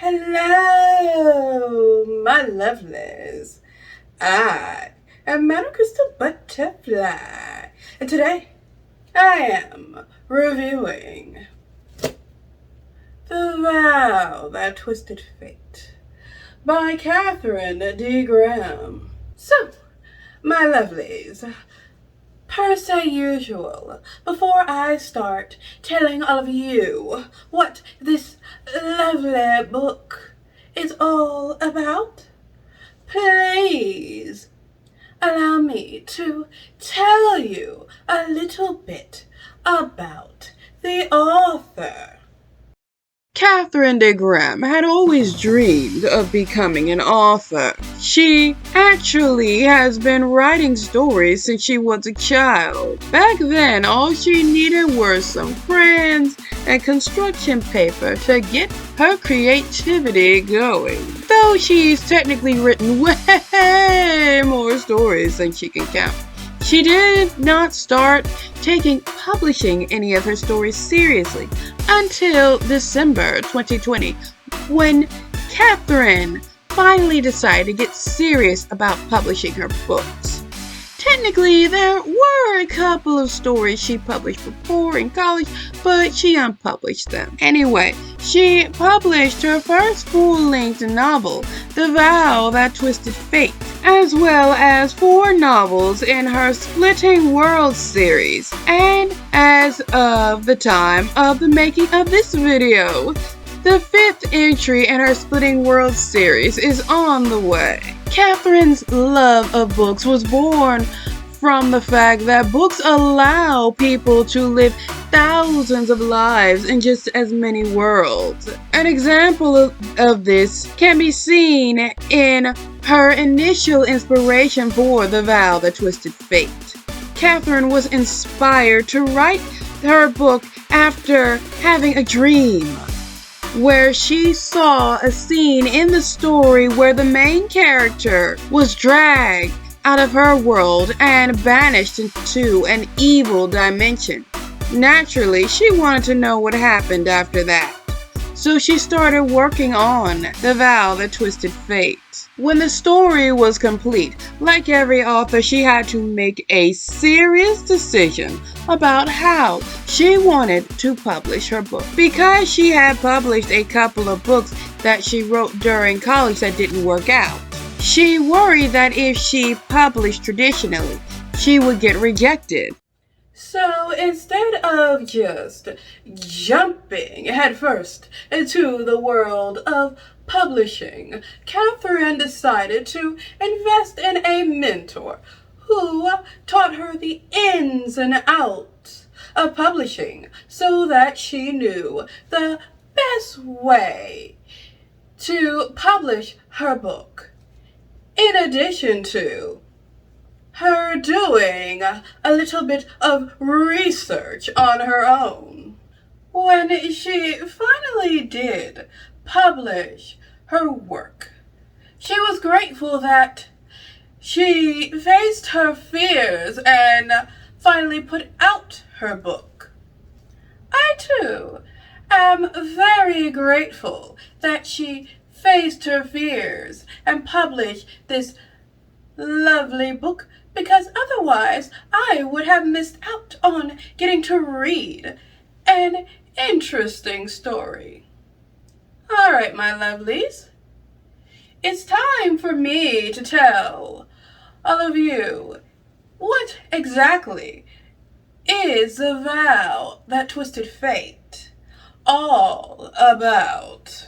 Hello, my lovelies. I am Madam Crystal Butterfly, and today I am reviewing The Vow That Twisted Fate by Kathrine D. Graham. So, my lovelies, per se usual, before I start telling all of you what this lovely book is all about, please allow me to tell you a little bit about the author. Kathrine D. Graham had always dreamed of becoming an author. She actually has been writing stories since she was a child. Back then, all she needed were some crayons and construction paper to get her creativity going. Though she's technically written way more stories than she can count. She did not start taking publishing any of her stories seriously until December 2020, when Kathrine finally decided to get serious about publishing her books. Technically, there were a couple of stories she published before in college, but she unpublished them. Anyway, she published her first full-length novel, The Vow That Twisted Fate, as well as 4 novels in her Splitting Worlds series. And as of the time of the making of this video, the 5th entry in her Splitting Worlds series is on the way. Kathrine's love of books was born from the fact that books allow people to live thousands of lives in just as many worlds. An example of this can be seen in her initial inspiration for The Vow That Twisted Fate. Kathrine was inspired to write her book after having a dream, where she saw a scene in the story where the main character was dragged out of her world and banished into an evil dimension. Naturally, she wanted to know what happened after that, so she started working on The Vow That Twisted Fate. When the story was complete, like every author, she had to make a serious decision about how she wanted to publish her book. Because she had published a couple of books that she wrote during college that didn't work out, she worried that if she published traditionally, she would get rejected. So instead of just jumping headfirst into the world of publishing, Kathrine decided to invest in a mentor who taught her the ins and outs of publishing so that she knew the best way to publish her book. In addition to her doing a little bit of research on her own. When she finally did publish her work, she was grateful that she faced her fears and finally put out her book. I too am very grateful that she faced her fears and published this lovely book, because otherwise I would have missed out on getting to read an interesting story. Alright, my lovelies, it's time for me to tell all of you what exactly is The Vow That Twisted Fate all about.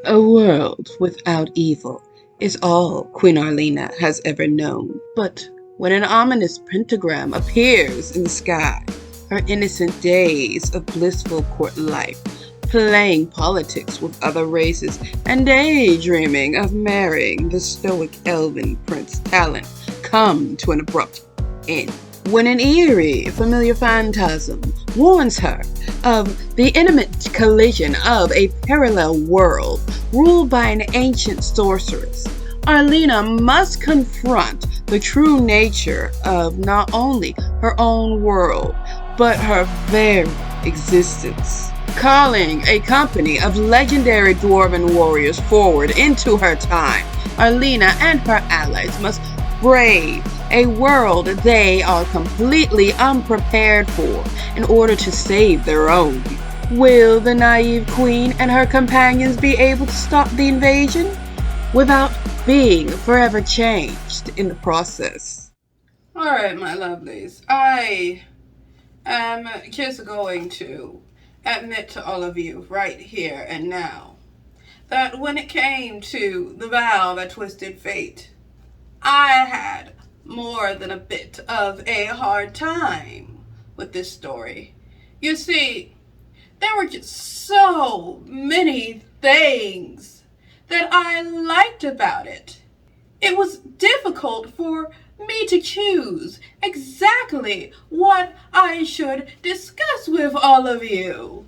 A world without evil is all Queen Arlena has ever known. But when an ominous pentagram appears in the sky, her innocent days of blissful court life, playing politics with other races, and daydreaming of marrying the stoic elven Prince Talon come to an abrupt end. When an eerie, familiar phantasm warns her of the imminent collision of a parallel world ruled by an ancient sorceress, Arlena must confront the true nature of not only her own world, but her very existence. calling a company of legendary dwarven warriors forward into her time. Arlena and her allies must brave a world they are completely unprepared for in order to save their own. Will the naive queen and her companions be able to stop the invasion without being forever changed in the process? Alright, my lovelies. I am just going to admit to all of you right here and now that when it came to the vow that twisted fate, I had more than a bit of a hard time with this story. You see, there were just so many things that I liked about it. It was difficult for me to choose exactly what I should discuss with all of you.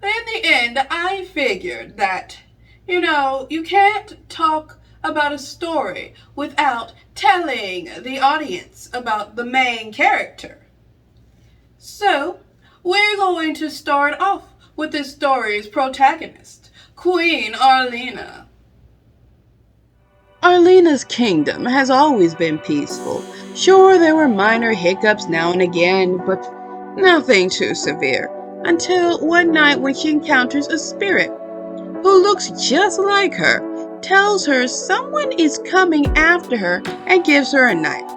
In the end, I figured that, you can't talk about a story without telling the audience about the main character. So, we're going to start off with this story's protagonist, Queen Arlena. Arlena's kingdom has always been peaceful. Sure, there were minor hiccups now and again, but nothing too severe. Until one night when she encounters a spirit who looks just like her, tells her someone is coming after her, and gives her a knife.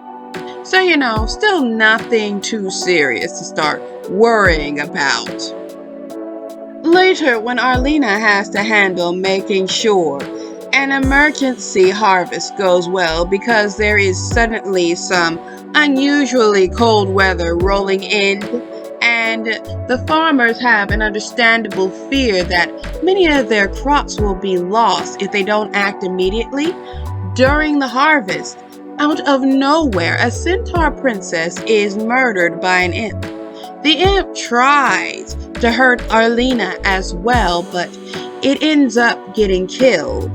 So, still nothing too serious to start worrying about. Later, when Arlena has to handle making sure an emergency harvest goes well because there is suddenly some unusually cold weather rolling in, and the farmers have an understandable fear that many of their crops will be lost if they don't act immediately. During the harvest, out of nowhere, a centaur princess is murdered by an imp. The imp tries to hurt Arlena as well, but it ends up getting killed.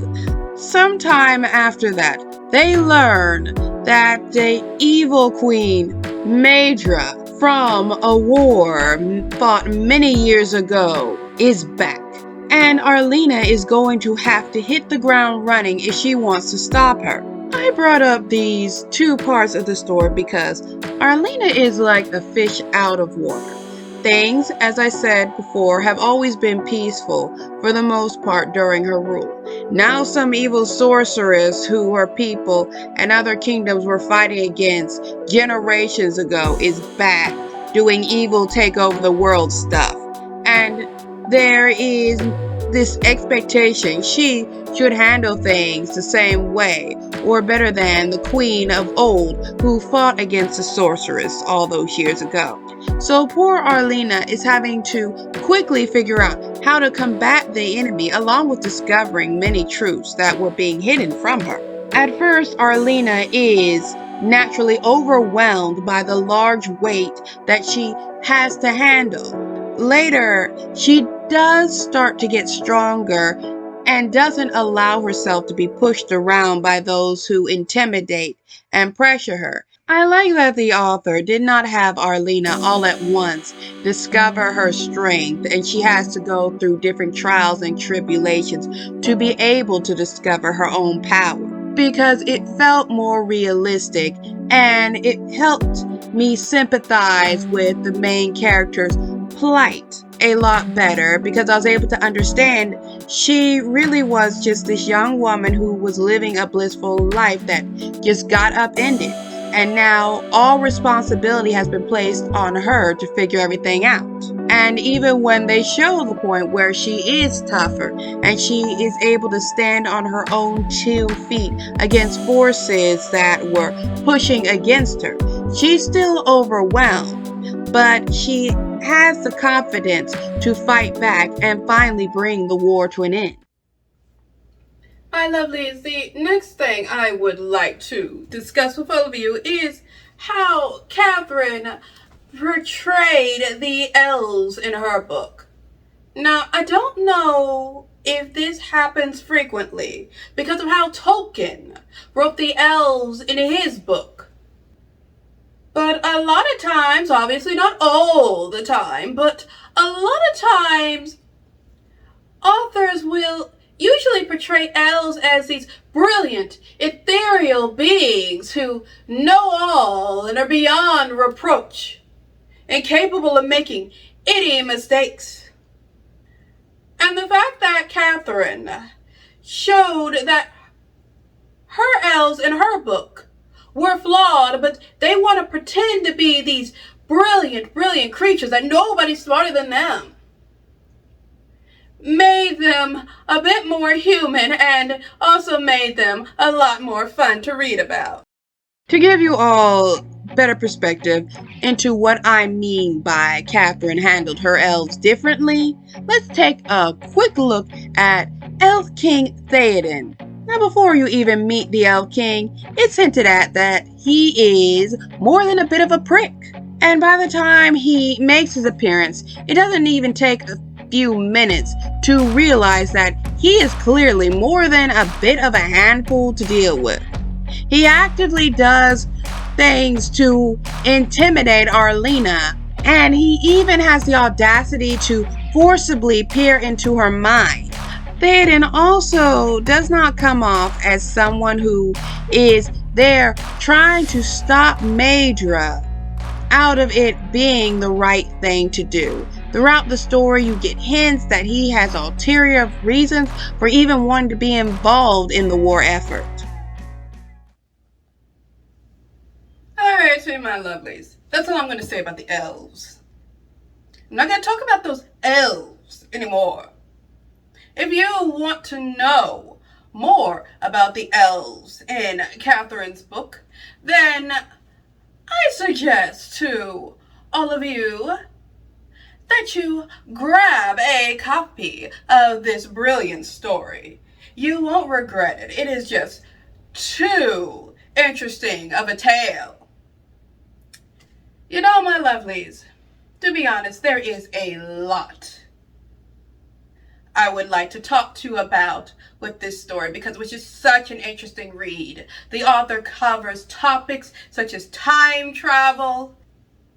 Sometime after that, they learn that the evil queen, Maedra, from a war fought many years ago, is back. And Arlena is going to have to hit the ground running if she wants to stop her. I brought up these two parts of the story because Arlena is like a fish out of water. Things, as I said before, have always been peaceful for the most part during her rule. Now some evil sorceress who her people and other kingdoms were fighting against generations ago is back, doing evil take over the world stuff. And there is this expectation she should handle things the same way or better than the queen of old who fought against the sorceress all those years ago. So poor Arlena is having to quickly figure out how to combat the enemy along with discovering many truths that were being hidden from her. At first, Arlena is naturally overwhelmed by the large weight that she has to handle. Later, she does start to get stronger and doesn't allow herself to be pushed around by those who intimidate and pressure her. I like that the author did not have Arlena all at once discover her strength, and she has to go through different trials and tribulations to be able to discover her own power, because it felt more realistic and it helped me sympathize with the main character's plight a lot better, because I was able to understand she really was just this young woman who was living a blissful life that just got upended. And now all responsibility has been placed on her to figure everything out. And even when they show the point where she is tougher and she is able to stand on her own 2 feet against forces that were pushing against her, she's still overwhelmed, but she has the confidence to fight back and finally bring the war to an end. My lovelies, the next thing I would like to discuss with all of you is how Kathrine portrayed the elves in her book. Now, I don't know if this happens frequently because of how Tolkien wrote the elves in his book. But a lot of times, obviously not all the time, but a lot of times, authors will usually portray elves as these brilliant, ethereal beings who know all and are beyond reproach, incapable of making any mistakes. And the fact that Kathrine showed that her elves in her book were flawed, but they want to pretend to be these brilliant, brilliant creatures that nobody's smarter than them, made them a bit more human and also made them a lot more fun to read about. To give you all better perspective into what I mean by Kathrine handled her elves differently, let's take a quick look at Elf King Theoden. Now, before you even meet the Elf King, it's hinted at that he is more than a bit of a prick. And by the time he makes his appearance, it doesn't even take a few minutes to realize that he is clearly more than a bit of a handful to deal with. He actively does things to intimidate Arlena, and he even has the audacity to forcibly peer into her mind. Theoden also does not come off as someone who is there trying to stop Maedra out of it being the right thing to do. Throughout the story, you get hints that he has ulterior reasons for even wanting to be involved in the war effort. Alright, so my lovelies, that's all I'm going to say about the elves. I'm not going to talk about those elves anymore. If you want to know more about the elves in Kathrine's book, then I suggest to all of you that you grab a copy of this brilliant story. You won't regret it. It is just too interesting of a tale. You know, my lovelies, to be honest, there is a lot I would like to talk to you about with this story because it was just such an interesting read. The author covers topics such as time travel,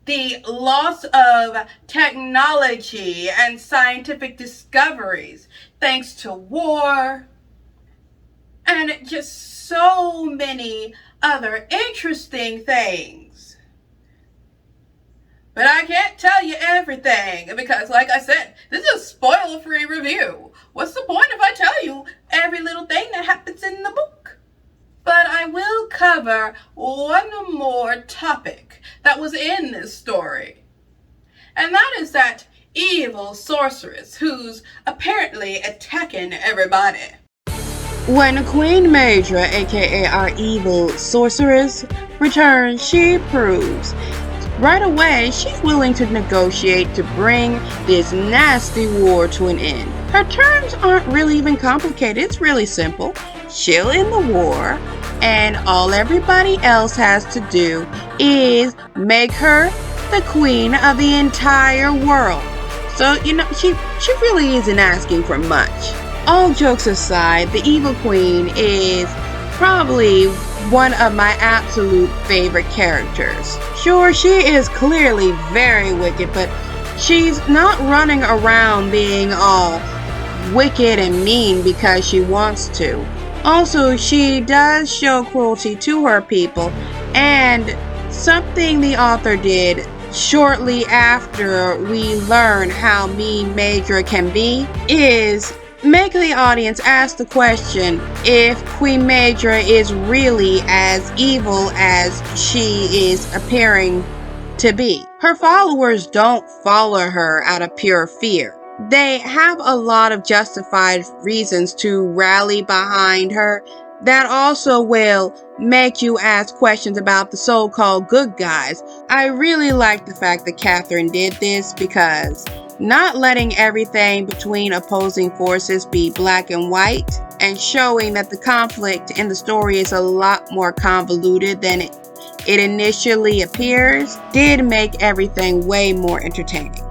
the loss of technology and scientific discoveries thanks to war, and just so many other interesting things. But I can't tell you everything because, like I said, this is a spoiler-free review. What's the point if I tell you every little thing that happens in the book? But I will cover one more topic that was in this story. And that is that evil sorceress who's apparently attacking everybody. When Queen Maedra, aka our evil sorceress, returns, she proves right away she's willing to negotiate to bring this nasty war to an end. Her terms aren't really even complicated, it's really simple. She'll end the war, and all everybody else has to do is make her the queen of the entire world. So, you know, she really isn't asking for much. All jokes aside, the evil queen is probably one of my absolute favorite characters. Sure, she is clearly very wicked, but she's not running around being all wicked and mean because she wants to. Also, she does show cruelty to her people, and something the author did shortly after we learn how mean Maedra can be is make the audience ask the question if Queen Maedra is really as evil as she is appearing to be. Her followers don't follow her out of pure fear. They have a lot of justified reasons to rally behind her that also will make you ask questions about the so-called good guys. I really like the fact that Kathrine did this because not letting everything between opposing forces be black and white and showing that the conflict in the story is a lot more convoluted than it initially appears did make everything way more entertaining.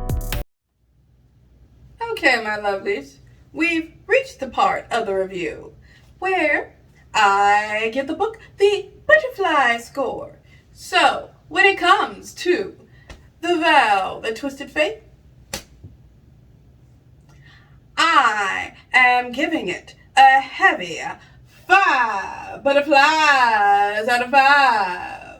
Okay, my lovelies, we've reached the part of the review where I give the book the butterfly score. So, when it comes to the vow that twisted fate, I am giving it a heavy 5 butterflies out of 5.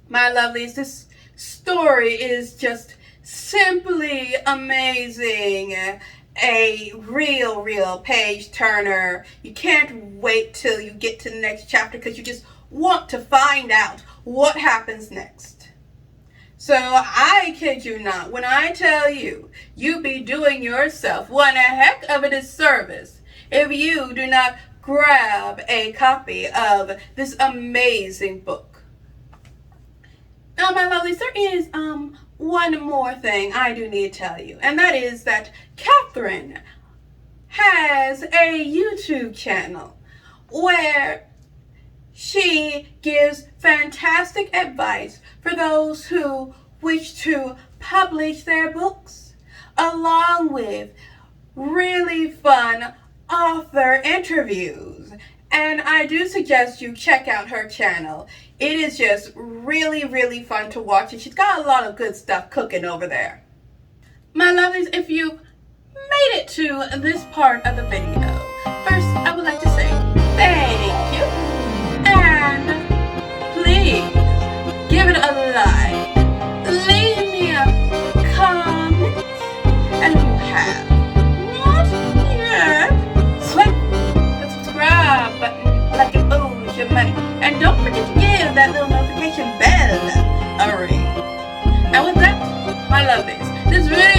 My lovelies, this story is just simply amazing. A real page turner. You can't wait till you get to the next chapter because you just want to find out what happens next. So I kid you not when I tell you, you be doing yourself one heck of a disservice if you do not grab a copy of this amazing book. Now, my lovelies, there is one more thing I do need to tell you, and that is that Kathrine has a YouTube channel where she gives fantastic advice for those who wish to publish their books, along with really fun author interviews. And I do suggest you check out her channel. It is just really fun to watch, and she's got a lot of good stuff cooking over there. My lovelies, if you made it to this part of the video, first I would like to say thank you, and please give it a like, leave me a comment, and if you have not yet, swipe the subscribe button like it owes your money, and don't forget to give that little notification bell a ring. And with that, my lovelies, this video